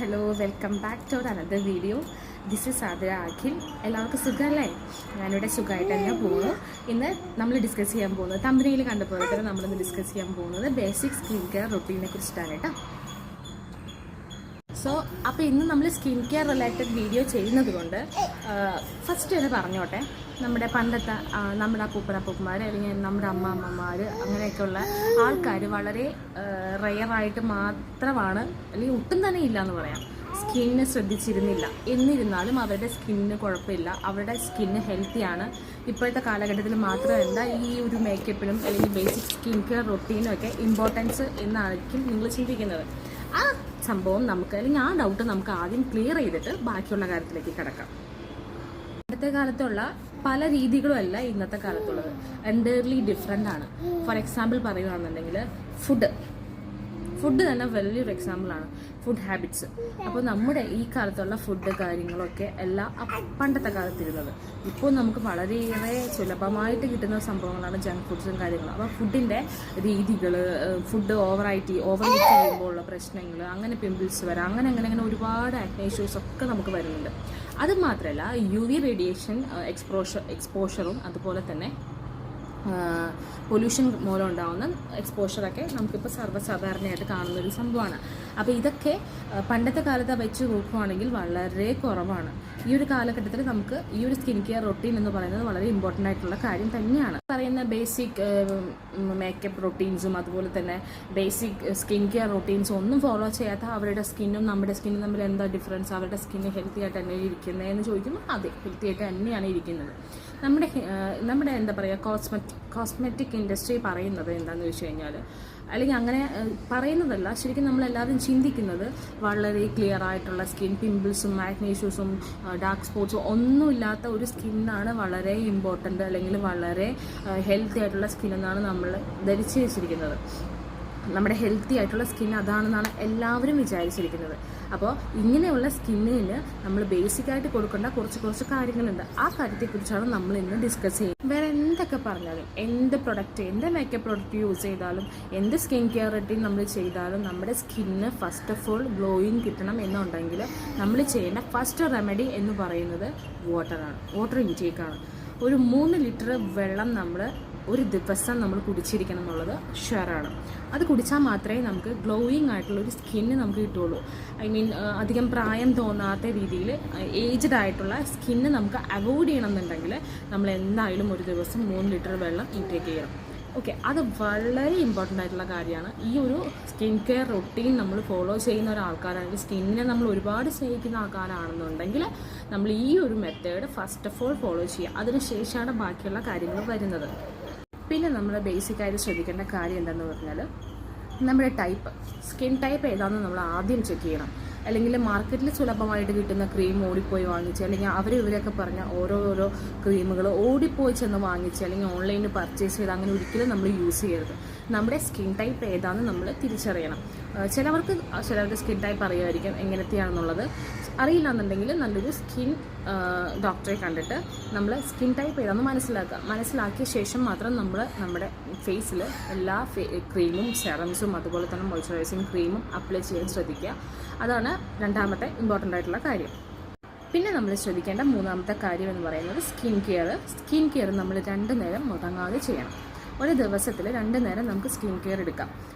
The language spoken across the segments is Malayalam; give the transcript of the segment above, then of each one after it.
Hello welcome back to another video. This is Athira Akhil. എല്ലാവർക്കും സുഖമല്ലേ? ഞാനിവിടെ സുഖമായിട്ട് തന്നെ പോകുന്നു. ഇന്ന് നമ്മൾ ഡിസ്കസ് ചെയ്യാൻ പോകുന്നത്, തമ്പനിയിൽ കണ്ടപോലെ തന്നെ നമ്മളിന്ന് ഡിസ്കസ് ചെയ്യാൻ പോകുന്നത് ബേസിക് സ്കിൻ കെയർ റൊട്ടീനെ കുറിച്ചിട്ടാണ് കേട്ടോ. അപ്പോൾ ഇന്ന് നമ്മൾ സ്കിൻ കെയർ റിലേറ്റഡ് വീഡിയോ ചെയ്യുന്നത് കൊണ്ട് ഫസ്റ്റ് തന്നെ പറഞ്ഞോട്ടെ, നമ്മുടെ പണ്ടത്തെ നമ്മുടെ അപ്പൂപ്പന്മാർ അല്ലെങ്കിൽ നമ്മുടെ അമ്മമാർ അങ്ങനെയൊക്കെയുള്ള ആൾക്കാർ വളരെ റെയറായിട്ട് മാത്രമാണ്, അല്ലെങ്കിൽ ഒട്ടും തന്നെ ഇല്ല എന്ന് പറയാം, സ്കിന്നിനെ ശ്രദ്ധിച്ചിരുന്നില്ല. എന്നിരുന്നാലും അവരുടെ സ്കിന്നിന് കുഴപ്പമില്ല, അവരുടെ സ്കിന്ന് ഹെൽത്തിയാണ്. ഇപ്പോഴത്തെ കാലഘട്ടത്തിൽ മാത്രമല്ല ഈ ഒരു മേക്കപ്പിനും അല്ലെങ്കിൽ ബേസിക് സ്കിൻ കെയർ റൊട്ടീനും ഒക്കെ ഇമ്പോർട്ടൻസ് എന്നായിരിക്കും നിങ്ങൾ ചിന്തിക്കുന്നത്. ആ സംഭവം നമുക്ക്, അല്ലെങ്കിൽ ആ ഡൗട്ട് നമുക്ക് ആദ്യം ക്ലിയർ ചെയ്തിട്ട് ബാക്കിയുള്ള കാര്യത്തിലേക്ക് കിടക്കാം. ഇന്നത്തെ കാലത്തുള്ള പല രീതികളും അല്ല ഇന്നത്തെ കാലത്തുള്ളത്, എൻറ്റയർലി ഡിഫറെൻ്റ് ആണ്. ഫോർ എക്സാമ്പിൾ പറയുകയാണെന്നുണ്ടെങ്കിൽ ഫുഡ് തന്നെ വലിയൊരു എക്സാമ്പിളാണ്, ഫുഡ് ഹാബിറ്റ്സ്. അപ്പോൾ നമ്മുടെ ഈ കാലത്തുള്ള ഫുഡ് കാര്യങ്ങളൊക്കെ എല്ലാം പണ്ടത്തെ കാലത്തിരുന്നത്. ഇപ്പോൾ നമുക്ക് വളരെയേറെ സുലഭമായിട്ട് കിട്ടുന്ന സംഭവങ്ങളാണ് ജങ്ക് ഫുഡ്സും കാര്യങ്ങളും. അപ്പോൾ ഫുഡിൻ്റെ രീതികൾ, ഫുഡ് ഓവർ ഈറ്റ് ചെയ്യുമ്പോഴുള്ള പ്രശ്നങ്ങൾ, അങ്ങനെ പിമ്പിൾസ് വരാം, അങ്ങനെ ഒരുപാട് ആക്നെ ഇഷ്യൂസ് ഒക്കെ നമുക്ക് വരുന്നുണ്ട്. അത് മാത്രമല്ല UV റേഡിയേഷൻ എക്സ്പോഷറും അതുപോലെ തന്നെ പൊല്യൂഷൻ മൂലം ഉണ്ടാകുന്ന എക്സ്പോഷറൊക്കെ നമുക്കിപ്പോൾ സർവ്വസാധാരണയായിട്ട് കാണുന്നൊരു സംഭവമാണ്. അപ്പോൾ ഇതൊക്കെ പണ്ടത്തെ കാലത്ത് വെച്ച് നോക്കുകയാണെങ്കിൽ വളരെ കുറവാണ്. ഈ ഒരു കാലഘട്ടത്തിൽ നമുക്ക് ഈ ഒരു സ്കിൻ കെയർ റൊട്ടീൻ എന്ന് പറയുന്നത് വളരെ ഇമ്പോർട്ടൻ്റ് ആയിട്ടുള്ള കാര്യം തന്നെയാണ്. പറയുന്ന ബേസിക് മേക്കപ്പ് റൊട്ടീൻസും അതുപോലെ തന്നെ ബേസിക് സ്കിൻ കെയർ റൊട്ടീൻസും ഒന്നും ഫോളോ ചെയ്യാത്ത അവരുടെ സ്കിന്നും നമ്മുടെ സ്കിന്നും തമ്മിൽ എന്താ ഡിഫറൻസ്? അവരുടെ സ്കിന്ന് ഹെൽത്തി ആയിട്ട് തന്നെ ഇരിക്കുന്നത് എന്ന് ചോദിക്കുമ്പോൾ അതെ, ഹെൽത്തി ആയിട്ട് തന്നെയാണ് ഇരിക്കുന്നത്. നമ്മുടെ എന്താ പറയുക, കോസ്മെറ്റിക് ഇൻഡസ്ട്രി പറയുന്നത് എന്താണെന്ന് വെച്ച് കഴിഞ്ഞാൽ, അല്ലെങ്കിൽ അങ്ങനെ പറയുന്നതല്ല, ശരിക്കും നമ്മളെല്ലാവരും ചിന്തിക്കുന്നത് വളരെ ക്ലിയർ ആയിട്ടുള്ള സ്കിൻ, പിമ്പിൾസും ആക്നെ ഇഷ്യൂസും ഡാർക്ക് സ്പോട്ട്സും ഒന്നുമില്ലാത്ത ഒരു സ്കിന്നാണ് വളരെ ഇമ്പോർട്ടൻ്റ്, അല്ലെങ്കിൽ വളരെ ഹെൽത്തി ആയിട്ടുള്ള സ്കിൻ എന്നാണ് നമ്മൾ ധരിച്ചു വെച്ചിരിക്കുന്നത്. നമ്മുടെ ഹെൽത്തി ആയിട്ടുള്ള സ്കിൻ അതാണെന്നാണ് എല്ലാവരും വിചാരിച്ചിരിക്കുന്നത്. അപ്പോൾ ഇങ്ങനെയുള്ള സ്കിന്നിന് നമ്മൾ ബേസിക്കായിട്ട് കൊടുക്കേണ്ട കുറച്ച് കാര്യങ്ങളുണ്ട്. ആ കാര്യത്തെക്കുറിച്ചാണ് നമ്മൾ ഇന്ന് ഡിസ്കസ് ചെയ്യുന്നത്. വേറെ എന്തൊക്കെ പറഞ്ഞാലും, എന്ത് മേക്കപ്പ് പ്രൊഡക്റ്റ് യൂസ് ചെയ്താലും, എന്ത് സ്കിൻ കെയർ റൊട്ടീൻ നമ്മൾ ചെയ്താലും നമ്മുടെ skin first of all glowing കിട്ടണം എന്നുണ്ടെങ്കിൽ നമ്മൾ ചെയ്യേണ്ട ഫസ്റ്റ് റെമഡി എന്ന് പറയുന്നത് വാട്ടർ ഇൻടേക്കാണ്. ഒരു 3 ലിറ്റർ വെള്ളം നമ്മൾ ഒരു ദിവസം നമ്മൾ കുടിച്ചിരിക്കണം എന്നുള്ളത് ഷുവറാണ്. അത് കുടിച്ചാൽ മാത്രമേ നമുക്ക് ഗ്ലോയിങ് ആയിട്ടുള്ളൊരു സ്കിന്ന് നമുക്ക് കിട്ടുള്ളൂ. അധികം പ്രായം തോന്നാത്ത രീതിയിൽ ഏജ്ഡ് ആയിട്ടുള്ള സ്കിന്ന് നമുക്ക് അവോയ്ഡ് ചെയ്യണമെന്നുണ്ടെങ്കിൽ നമ്മൾ എന്തായാലും ഒരു ദിവസം 3 ലിറ്റർ വെള്ളം ഇൻടേക്ക് ചെയ്യണം. ഓക്കെ, അത് വളരെ ഇമ്പോർട്ടൻ്റ് ആയിട്ടുള്ള കാര്യമാണ്. ഈ ഒരു സ്കിൻ കെയർ റൊട്ടീൻ നമ്മൾ ഫോളോ ചെയ്യുന്ന ഒരാൾക്കാരാണെങ്കിൽ, സ്കിന്നിനെ നമ്മൾ ഒരുപാട് സ്നേഹിക്കുന്ന ആൾക്കാരാണെന്നുണ്ടെങ്കിൽ നമ്മൾ ഈ ഒരു method first of all follow ചെയ്യുക. അതിനുശേഷമാണ് ബാക്കിയുള്ള കാര്യങ്ങൾ വരുന്നത്. പിന്നെ നമ്മൾ ബേസിക്കായിട്ട് ശ്രദ്ധിക്കേണ്ട കാര്യം എന്താണെന്ന് പറഞ്ഞാൽ, നമ്മുടെ സ്കിൻ ടൈപ്പ് ഏതാണെന്ന് നമ്മൾ ആദ്യം ചെക്ക് ചെയ്യണം. അല്ലെങ്കിൽ മാർക്കറ്റിൽ സുലഭമായിട്ട് കിട്ടുന്ന ക്രീം ഓടിപ്പോയി വാങ്ങിച്ച്, അല്ലെങ്കിൽ ഇവരൊക്കെ പറഞ്ഞ ഓരോ ക്രീമുകൾ ഓടിപ്പോയി ചെന്ന് വാങ്ങിച്ച്, അല്ലെങ്കിൽ ഓൺലൈനിൽ പർച്ചേസ് ചെയ്ത് അങ്ങനെ ഒരിക്കലും നമ്മൾ യൂസ് ചെയ്യരുത്. നമ്മുടെ സ്കിൻ ടൈപ്പ് ഏതാണെന്ന് നമ്മൾ തിരിച്ചറിയണം. ചിലവർക്ക് സ്കിൻ ടൈപ്പ് അറിയാമായിരിക്കും എങ്ങനത്തെയാണെന്നുള്ളത്. അറിയില്ല എന്നുണ്ടെങ്കിൽ നല്ലൊരു സ്കിൻ ഡോക്ടറെ കണ്ടിട്ട് നമ്മൾ സ്കിൻ ടൈപ്പ് ഏതാണെന്ന് മനസ്സിലാക്കിയ ശേഷം മാത്രം നമ്മൾ നമ്മുടെ ഫേസിൽ എല്ലാ ക്രീമും സെറംസും അതുപോലെ തന്നെ മോയ്സ്ചറൈസിങ് ക്രീമും അപ്ലൈ ചെയ്യാൻ ശ്രദ്ധിക്കുക. അതാണ് രണ്ടാമത്തെ ഇമ്പോർട്ടൻ്റ് ആയിട്ടുള്ള കാര്യം. പിന്നെ നമ്മൾ ശ്രദ്ധിക്കേണ്ട മൂന്നാമത്തെ കാര്യം എന്ന് പറയുന്നത് സ്കിൻ കെയർ നമ്മൾ 2 നേരം മുടങ്ങാതെ ചെയ്യണം. ഒരു ദിവസത്തിൽ 2 നേരം നമുക്ക് സ്കിൻ കെയർ എടുക്കാം.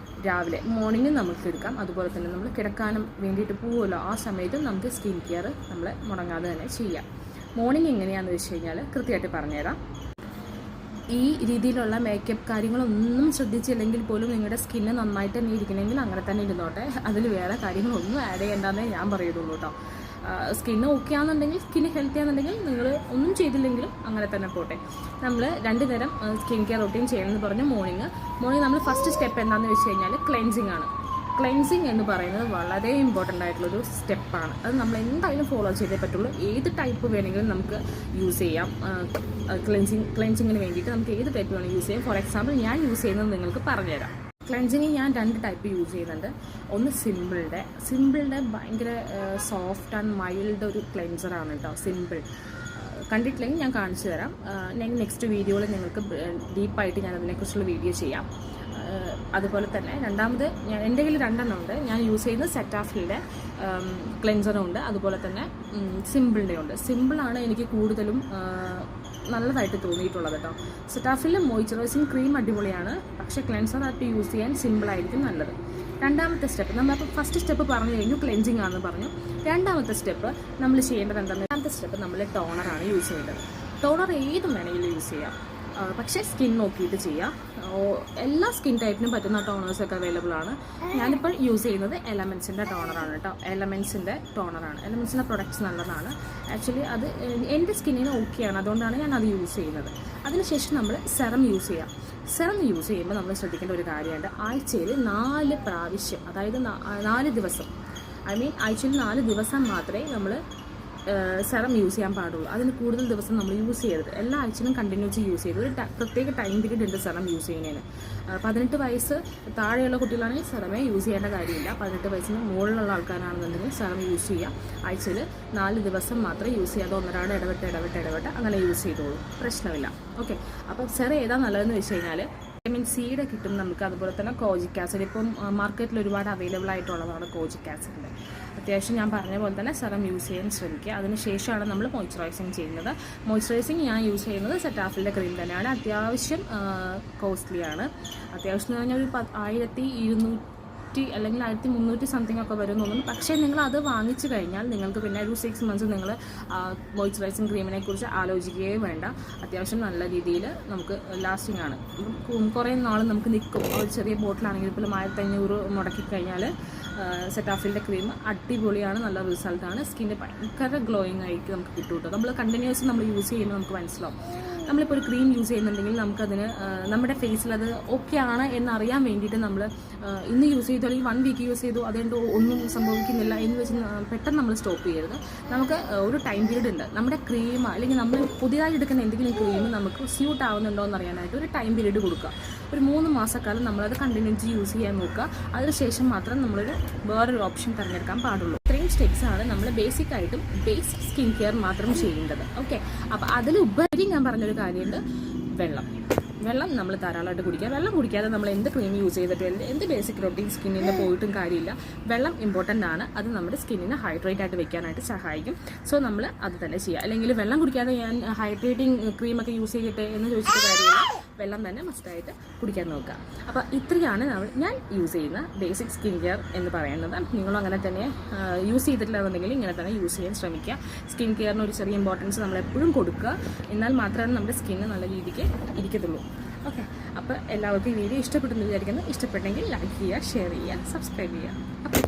രാവിലെ മോർണിംഗ് നമുക്ക് എടുക്കാം, അതുപോലെ തന്നെ നമ്മൾ കിടക്കാനും വേണ്ടിയിട്ട് പോകുമല്ലോ, ആ സമയത്തും നമുക്ക് സ്കിൻ കെയർ നമ്മൾ മുടങ്ങാതെ തന്നെ ചെയ്യാം. മോർണിംഗ് എങ്ങനെയാണെന്ന് വെച്ച് കഴിഞ്ഞാൽ കൃത്യമായിട്ട് പറഞ്ഞുതരാം. ഈ രീതിയിലുള്ള മേക്കപ്പ് കാര്യങ്ങളൊന്നും ശ്രദ്ധിച്ചില്ലെങ്കിൽ പോലും നിങ്ങളുടെ സ്കിന്ന് നന്നായിട്ട് തന്നെ ഇരിക്കണമെങ്കിൽ അങ്ങനെ തന്നെ ഇരുന്നോട്ടെ. അതിൽ വേറെ കാര്യങ്ങളൊന്നും ആഡ് ചെയ്യേണ്ടെന്നേ ഞാൻ പറയുള്ളൂ കേട്ടോ. സ്കിന്ന് ഓക്കെ ആണെന്നുണ്ടെങ്കിൽ, സ്കിന്ന് ഹെൽത്തി ആണെന്നുണ്ടെങ്കിൽ നിങ്ങൾ ഒന്നും ചെയ്തില്ലെങ്കിലും അങ്ങനെ തന്നെ പോട്ടെ. നമ്മൾ 2 നേരം സ്കിൻ കെയർ റൊട്ടീൻ ചെയ്യണമെന്ന് പറഞ്ഞ് മോർണിംഗ് നമ്മൾ ഫസ്റ്റ് സ്റ്റെപ്പ് എന്താണെന്ന് വെച്ച് കഴിഞ്ഞാൽ ക്ലെൻസിങ് ആണ്. ക്ലെൻസിങ് എന്ന് പറയുന്നത് വളരെ ഇമ്പോർട്ടൻ്റ് ആയിട്ടുള്ളൊരു സ്റ്റെപ്പാണ്. അത് നമ്മൾ എന്തായാലും ഫോളോ ചെയ്തേ പറ്റുള്ളൂ. ഏത് ടൈപ്പ് വേണമെങ്കിലും നമുക്ക് യൂസ് ചെയ്യാം. ക്ലെൻസിങ്ങിന് വേണ്ടിയിട്ട് നമുക്ക് ഏത് ടൈപ്പ് വേണമെങ്കിലും യൂസ് ചെയ്യാം. ഫോർ എക്സാമ്പിൾ ഞാൻ യൂസ് ചെയ്യുന്നത് നിങ്ങൾക്ക് പറഞ്ഞുതരാം. ക്ലെൻസിങ് ഞാൻ 2 ടൈപ്പ് യൂസ് ചെയ്യുന്നുണ്ട്. ഒന്ന് സിമ്പിളുടെ ഭയങ്കര സോഫ്റ്റ് ആൻഡ് മൈൽഡ് ഒരു ക്ലെൻസറാണ് കേട്ടോ. സിമ്പിൾ കണ്ടിട്ടില്ലെങ്കിൽ ഞാൻ കാണിച്ചു തരാം. നെക്സ്റ്റ് വീഡിയോയിൽ നിങ്ങൾക്ക് ഡീപ്പായിട്ട് ഞാൻ അതിനെക്കുറിച്ചുള്ള വീഡിയോ ചെയ്യാം. അതുപോലെ തന്നെ രണ്ടാമത് എൻ്റെ കയ്യിൽ 2 ഉണ്ട്. ഞാൻ യൂസ് ചെയ്യുന്നത് സെറ്റാഫിലിൻ്റെ ക്ലെൻസറും ഉണ്ട്, അതുപോലെ തന്നെ സിമ്പിളിൻ്റെ ഉണ്ട്. സിമ്പിളാണ് എനിക്ക് കൂടുതലും നല്ലതായിട്ട് തോന്നിയിട്ടുള്ളത് കേട്ടോ. സെറ്റാഫിലിൻ്റെ മോയ്സ്ചറൈസിങ് ക്രീം അടിപൊളിയാണ്, പക്ഷേ ക്ലെൻസറായിട്ട് യൂസ് ചെയ്യാൻ സിമ്പിളായിരിക്കും നല്ലത്. രണ്ടാമത്തെ സ്റ്റെപ്പ് നമ്മളപ്പോൾ ഫസ്റ്റ് സ്റ്റെപ്പ് പറഞ്ഞു കഴിഞ്ഞു, ക്ലെൻസിങ് ആണെന്ന് പറഞ്ഞു. രണ്ടാമത്തെ സ്റ്റെപ്പ് നമ്മൾ ചെയ്യേണ്ടത് എന്താണ്? രണ്ടാമത്തെ സ്റ്റെപ്പ് നമ്മൾ ടോണറാണ് യൂസ് ചെയ്യേണ്ടത്. ടോണർ ഏതും വേണമെങ്കിലും യൂസ് ചെയ്യാം, പക്ഷേ സ്കിൻ നോക്കിയിട്ട് ചെയ്യാം. എല്ലാ സ്കിൻ ടൈപ്പിനും പറ്റുന്ന ടോണേഴ്സൊക്കെ അവൈലബിൾ ആണ്. ഞാനിപ്പോൾ യൂസ് ചെയ്യുന്നത് എലമെൻസിൻ്റെ ടോണറാണ് കേട്ടോ. എലമെൻസിൻ്റെ ടോണറാണ്. എലമെൻസിൻ്റെ പ്രൊഡക്ട്സ് നല്ലതാണ് ആക്ച്വലി. അത് എൻ്റെ സ്കിന്നിന് ഓക്കെയാണ്, അതുകൊണ്ടാണ് ഞാൻ അത് യൂസ് ചെയ്യുന്നത്. അതിനുശേഷം നമ്മൾ സെറം യൂസ് ചെയ്യാം. സെറം യൂസ് ചെയ്യുമ്പോൾ നമ്മൾ ശ്രദ്ധിക്കേണ്ട ഒരു കാര്യമുണ്ട്. ആഴ്ചയിൽ 4 പ്രാവശ്യം, അതായത് 4 ദിവസം, ആഴ്ചയിൽ 4 ദിവസം മാത്രമേ നമ്മൾ സെറം യൂസ് ചെയ്യാൻ പാടുള്ളൂ. അതിന് കൂടുതൽ ദിവസം നമ്മൾ യൂസ് ചെയ്യരുത്. എല്ലാ ആഴ്ചയിലും കണ്ടിന്യൂസ് യൂസ് ചെയ്ത് ഒരു പ്രത്യേക ടൈം പീരീഡ് ഉണ്ട് സെറം യൂസ് ചെയ്യുന്നതിന്. 18 വയസ്സ് താഴെയുള്ള കുട്ടികളാണെങ്കിൽ സെറമേ യൂസ് ചെയ്യേണ്ട കാര്യമില്ല. 18 വയസ്സിന് മുകളിലുള്ള ആൾക്കാരാണെന്നുണ്ടെങ്കിൽ സെറം യൂസ് ചെയ്യാം. ആഴ്ചയിൽ 4 ദിവസം മാത്രമേ യൂസ് ചെയ്യാതെ ഒന്നരാട് ഇടവിട്ട് അങ്ങനെ യൂസ് ചെയ്തോളൂ, പ്രശ്നമില്ല. ഓക്കെ, അപ്പോൾ സെറം ഏതാ നല്ലതെന്ന് വെച്ച് കഴിഞ്ഞാൽ വിറ്റമിൻ സിയുടെ കിട്ടും നമുക്ക്. അതുപോലെ തന്നെ കോജിക് ആസിഡ് ഇപ്പം മാർക്കറ്റിൽ ഒരുപാട് അവൈലബിൾ ആയിട്ടുള്ളതാണ് കോജിക് ആസിഡിൻ്റെ. അത്യാവശ്യം ഞാൻ പറഞ്ഞ പോലെ തന്നെ സെറം യൂസ് ചെയ്യാൻ ശ്രമിക്കുക. അതിനുശേഷമാണ് നമ്മൾ മോയ്സ്ചറൈസിങ് ചെയ്യുന്നത്. മോയ്സ്ചറൈസിങ് ഞാൻ യൂസ് ചെയ്യുന്നത് സെറ്റാഫിലിൻ്റെ ക്രീം തന്നെയാണ്. അത്യാവശ്യം കോസ്റ്റ്ലിയാണ്. അത്യാവശ്യം എന്ന് പറഞ്ഞാൽ ഒരു 1200 അല്ലെങ്കിൽ 1300 സംതിങ് ഒക്കെ വരും തോന്നുന്നു. പക്ഷേ നിങ്ങൾ അത് വാങ്ങിച്ചു കഴിഞ്ഞാൽ നിങ്ങൾക്ക് പിന്നെ ഒരു 6 months നിങ്ങൾ മോയ്സ്ചറൈസിങ് ക്രീമിനെ കുറിച്ച് ആലോചിക്കുകയേ വേണ്ട. അത്യാവശ്യം നല്ല രീതിയിൽ നമുക്ക് ലാസ്റ്റിംഗ് ആണ്. കുറേ നാൾ നമുക്ക് നിൽക്കും. ഒരു ചെറിയ ബോട്ടിലാണെങ്കിൽ ഇപ്പോൾ 1500 മുടക്കി കഴിഞ്ഞാൽ സെറ്റാഫിലിൻ്റെ ക്രീം അടിപൊളിയാണ്, നല്ല റിസൾട്ടാണ്. സ്കിന്ന് ഭയങ്കര ഗ്ലോയിങ് ആയിട്ട് നമുക്ക് കിട്ടും കേട്ടോ. നമ്മൾ കണ്ടിന്യൂസ് നമ്മൾ യൂസ് ചെയ്യുമ്പോൾ നമുക്ക് മനസ്സിലാവും. നമ്മളിപ്പോൾ ഒരു ക്രീം യൂസ് ചെയ്യുന്നുണ്ടെങ്കിൽ നമുക്കതിന് നമ്മുടെ ഫേസിൽ അത് ഓക്കെ ആണ് എന്നറിയാൻ വേണ്ടിയിട്ട് നമ്മൾ ഇന്ന് യൂസ് ചെയ്തു അല്ലെങ്കിൽ 1 week യൂസ് ചെയ്തു അതുകൊണ്ട് ഒന്നും സംഭവിക്കുന്നില്ല എന്ന് വെച്ച് പെട്ടെന്ന് നമ്മൾ സ്റ്റോപ്പ് ചെയ്യരുത്. നമുക്ക് ഒരു ടൈം പീരീഡ് ഉണ്ട്. നമ്മുടെ ക്രീം അല്ലെങ്കിൽ നമ്മൾ പുതിയതായി എടുക്കുന്ന എന്തെങ്കിലും ക്രീം നമുക്ക് സ്യൂട്ട് ആവുന്നുണ്ടോ എന്ന് അറിയാനായിട്ട് ഒരു ടൈം പീരീഡ് കൊടുക്കുക. ഒരു 3 മാസക്കാലം നമ്മളത് കണ്ടിന്യൂസ് യൂസ് ചെയ്യാൻ നോക്കുക. അതിനുശേഷം മാത്രം നമ്മളൊരു വേറൊരു ഓപ്ഷൻ തിരഞ്ഞെടുക്കാൻ പാടുള്ളൂ. ഇത്രയും സ്റ്റെപ്സാണ് നമ്മൾ ബേസിക് സ്കിൻ കെയർ മാത്രം ചെയ്യേണ്ടത്. ഓക്കെ, അപ്പോൾ അതിലുപരി ഞാൻ പറഞ്ഞൊരു കാര്യമുണ്ട്, വെള്ളം നമ്മൾ ധാരാളമായിട്ട് കുടിക്കുക. വെള്ളം കുടിക്കാതെ നമ്മൾ എന്ത് ക്രീം യൂസ് ചെയ്തിട്ടും എന്ത് ബേസിക് റൊട്ടീൻ സ്കിന്നിൽ പോയിട്ടും കാര്യമില്ല. വെള്ളം ഇമ്പോർട്ടൻ്റ് ആണ്. അത് നമ്മുടെ സ്കിന്നിനെ ഹൈഡ്രേറ്റ് ആയിട്ട് വെക്കാനായിട്ട് സഹായിക്കും. സോ നമ്മൾ അത് തന്നെ ചെയ്യുക. അല്ലെങ്കിൽ വെള്ളം കുടിക്കാതെ ഞാൻ ഹൈഡ്രേറ്റിംഗ് ക്രീമൊക്കെ യൂസ് ചെയ്തിട്ട് എന്ന് ചോദിച്ചിട്ട് കാര്യമില്ല. വെള്ളം തന്നെ മസ്റ്റായിട്ട് കുടിക്കാൻ നോക്കുക. അപ്പോൾ ഇത്രയാണ് ഞാൻ യൂസ് ചെയ്യുന്ന ബേസിക് സ്കിൻ കെയർ എന്ന് പറയുന്നത്. നിങ്ങളും അങ്ങനെ തന്നെ യൂസ് ചെയ്തിട്ടില്ലാന്നുണ്ടെങ്കിൽ ഇങ്ങനെ തന്നെ യൂസ് ചെയ്യാൻ ശ്രമിക്കുക. സ്കിൻ കെയറിന് ഒരു ചെറിയ ഇമ്പോർട്ടൻസ് നമ്മൾ എപ്പോഴും കൊടുക്കുക. എന്നാൽ മാത്രമേ നമ്മുടെ സ്കിന്ന് നല്ല രീതിക്ക് ഇരിക്കത്തുള്ളൂ. ഓക്കെ, അപ്പോൾ എല്ലാവർക്കും ഈ വീഡിയോ ഇഷ്ടപ്പെട്ടെന്ന് വിചാരിക്കുന്നു. ഇഷ്ടപ്പെട്ടെങ്കിൽ ലൈക്ക് ചെയ്യുക, ഷെയർ ചെയ്യുക, സബ്സ്ക്രൈബ് ചെയ്യുക. അപ്പോൾ